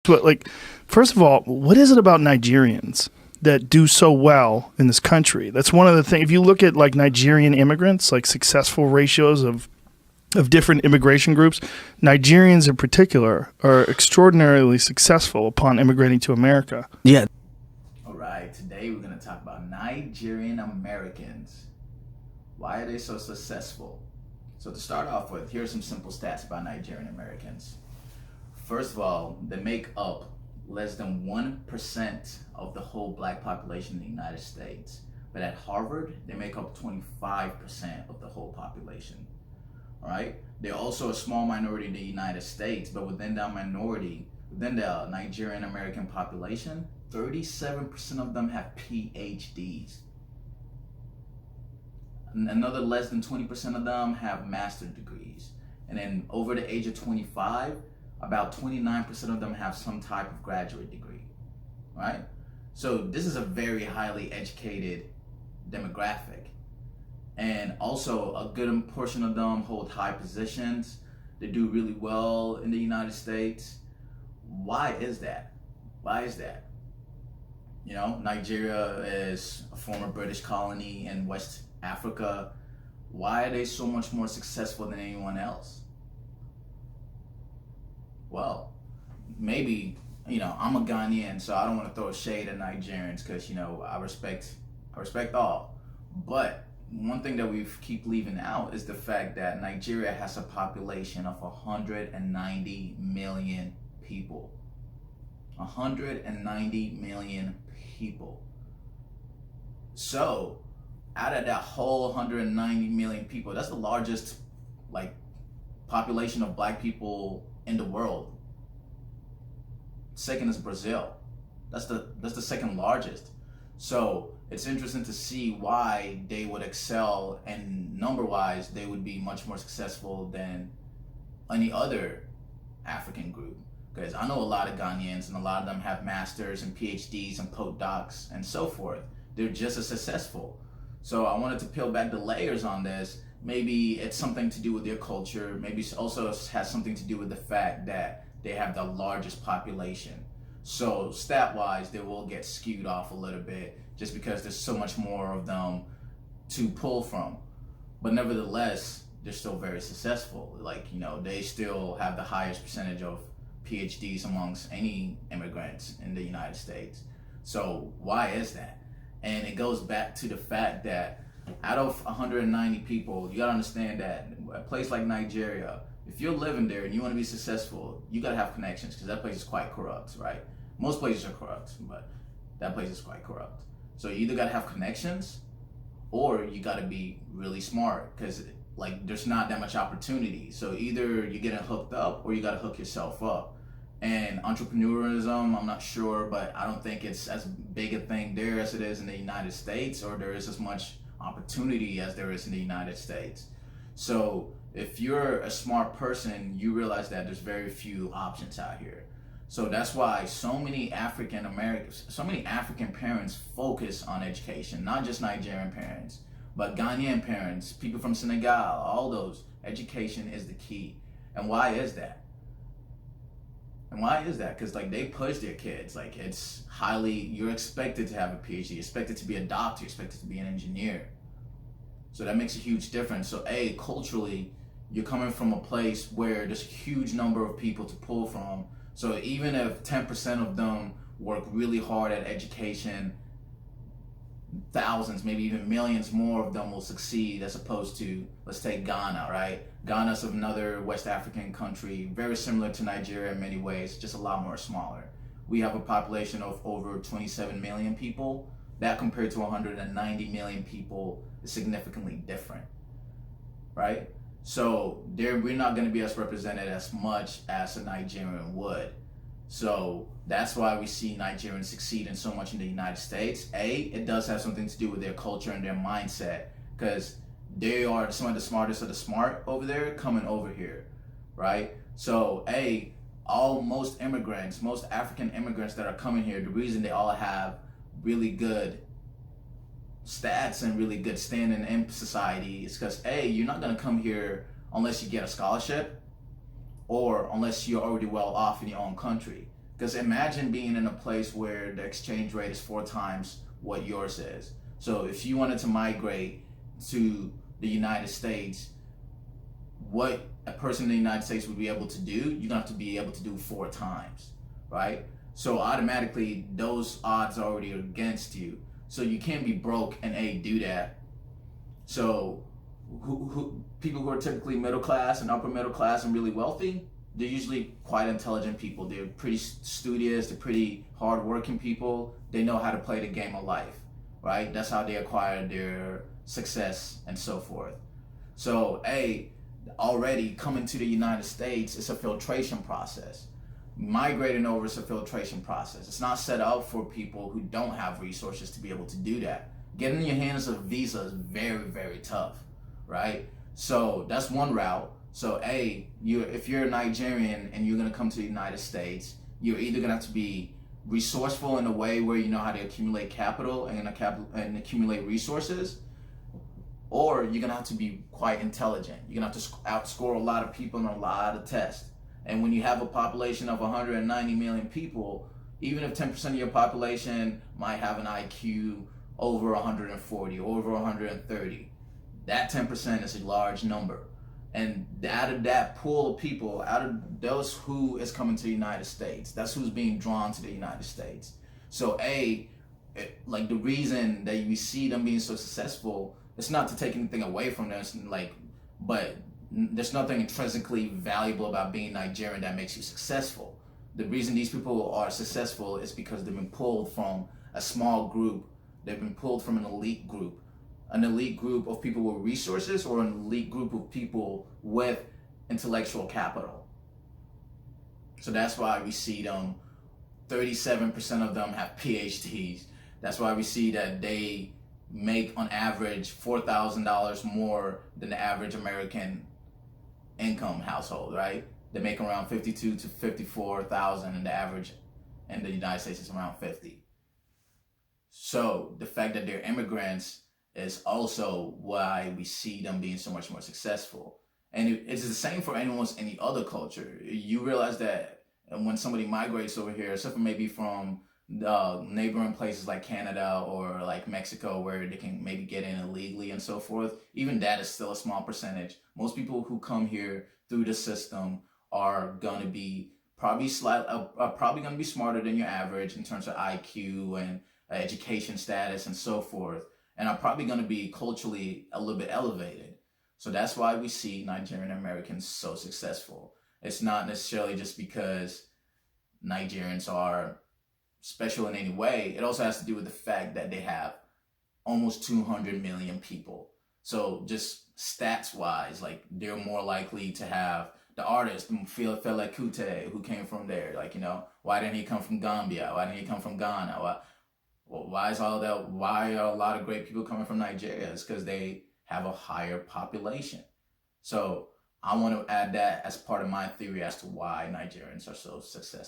But like, first of all, what is it about Nigerians that do so well in this country? That's one of the things. If you look at like Nigerian immigrants, like successful ratios of different immigration groups, Nigerians in particular are extraordinarily successful upon immigrating to America. Yeah. All right, today we're going to talk about Nigerian Americans. Why are they so successful? So to start off with, here are some simple stats about Nigerian Americans. First of all, they make up less than 1% of the whole black population in the United States. But at Harvard, they make up 25% of the whole population. All right? They're also a small minority in the United States, but within that minority, within the Nigerian American population, 37% of them have PhDs. Another less than 20% of them have master's degrees. And then over the age of 25, about 29% of them have some type of graduate degree, right? So this is a very highly educated demographic. And also a good portion of them hold high positions. They do really well in the United States. Why is that? Why is that? You know, Nigeria is a former British colony in West Africa. Why are they so much more successful than anyone else? Well, maybe, I'm a Ghanaian, so I don't want to throw shade at Nigerians because, I respect all. But one thing that we keep leaving out is the fact that Nigeria has a population of 190 million people. 190 million people. So, out of that whole 190 million people, that's the largest population of black people in the world. Second is Brazil. That's the second largest. So it's interesting to see why they would excel, and number-wise, they would be much more successful than any other African group. Because I know a lot of Ghanaians, and a lot of them have masters and PhDs and postdocs and so forth. They're just as successful. So I wanted to peel back the layers on this. Maybe it's something to do with their culture. Maybe it also has something to do with the fact that they have the largest population. So stat-wise, they will get skewed off a little bit just because there's so much more of them to pull from. But nevertheless, they're still very successful. They still have the highest percentage of PhDs amongst any immigrants in the United States. So why is that? And it goes back to the fact that out of 190 people, you gotta understand that a place like Nigeria, if you're living there and you want to be successful, you gotta have connections, because that place is quite corrupt, right? Most places are corrupt, but that place is quite corrupt. So you either gotta have connections, or you gotta be really smart, because there's not that much opportunity. So either you're getting hooked up, or you gotta hook yourself up. And entrepreneurism, I'm not sure, but I don't think it's as big a thing there as it is in the United States, or there is as much opportunity as there is in the United States. So if you're a smart person, you realize that there's very few options out here. So that's why so many African parents focus on education, not just Nigerian parents, but Ghanaian parents, people from Senegal, all those. Education is the key. And why is that? Because they push their kids. It's you're expected to have a PhD, you're expected to be a doctor, you're expected to be an engineer. So that makes a huge difference. So culturally, you're coming from a place where there's a huge number of people to pull from. So even if 10% of them work really hard at education, thousands, maybe even millions more of them will succeed, as opposed to, let's take Ghana, right? Ghana's another West African country, very similar to Nigeria in many ways, just a lot more smaller. We have a population of over 27 million people. That compared to 190 million people is significantly different, right? So we're not going to be as represented as much as a Nigerian would. So that's why we see Nigerians succeeding so much in the United States. It does have something to do with their culture and their mindset, because they are some of the smartest of the smart over there coming over here, right? So most African immigrants that are coming here, the reason they all have really good stats and really good standing in society is because you're not going to come here unless you get a scholarship, or unless you're already well off in your own country. Because imagine being in a place where the exchange rate is 4 times what yours is. So if you wanted to migrate to the United States, what a person in the United States would be able to do, you're gonna have to be able to do 4 times, right? So automatically those odds are already against you. So you can't be broke and do that. So people who are typically middle class and upper middle class and really wealthy, they're usually quite intelligent people. They're pretty studious, they're pretty hardworking people. They know how to play the game of life, right? That's how they acquire their success and so forth. So already coming to the United States, it's a filtration process. Migrating over is a filtration process. It's not set up for people who don't have resources to be able to do that. Getting your hands a visa is very, very tough, right? So that's one route. So if you're a Nigerian and you're gonna come to the United States, you're either gonna have to be resourceful in a way where you know how to accumulate capital and accumulate resources, or you're gonna have to be quite intelligent. You're gonna have to outscore a lot of people in a lot of tests. And when you have a population of 190 million people, even if 10% of your population might have an IQ over 140, over 130, that 10% is a large number. And out of that pool of people, out of those who is coming to the United States, that's who's being drawn to the United States. So like the reason that we see them being so successful, it's not to take anything away from them, but there's nothing intrinsically valuable about being Nigerian that makes you successful. The reason these people are successful is because they've been pulled from a small group. They've been pulled from an elite group of people with resources, or an elite group of people with intellectual capital. So that's why we see them, 37% of them have PhDs. That's why we see that they make on average $4,000 more than the average American income household, right? They make around 52 to 54,000, and the average in the United States is around 50. So the fact that they're immigrants is also why we see them being so much more successful. And it's the same for almost any other culture. You realize that when somebody migrates over here, except for maybe from neighboring places like Canada or like Mexico, where they can maybe get in illegally and so forth, even that is still a small percentage. Most people who come here through the system are going to be probably going to be smarter than your average in terms of IQ and education status and so forth, and are probably going to be culturally a little bit elevated. So that's why we see Nigerian Americans so successful. It's not necessarily just because Nigerians are special in any way. It also has to do with the fact that they have almost 200 million people. So just stats wise, like they're more likely to have the artist Fela Kuti, who came from there. Like, why didn't he come from Gambia? Why didn't he come from Ghana? Why are a lot of great people coming from Nigeria? It's because they have a higher population. So I want to add that as part of my theory as to why Nigerians are so successful.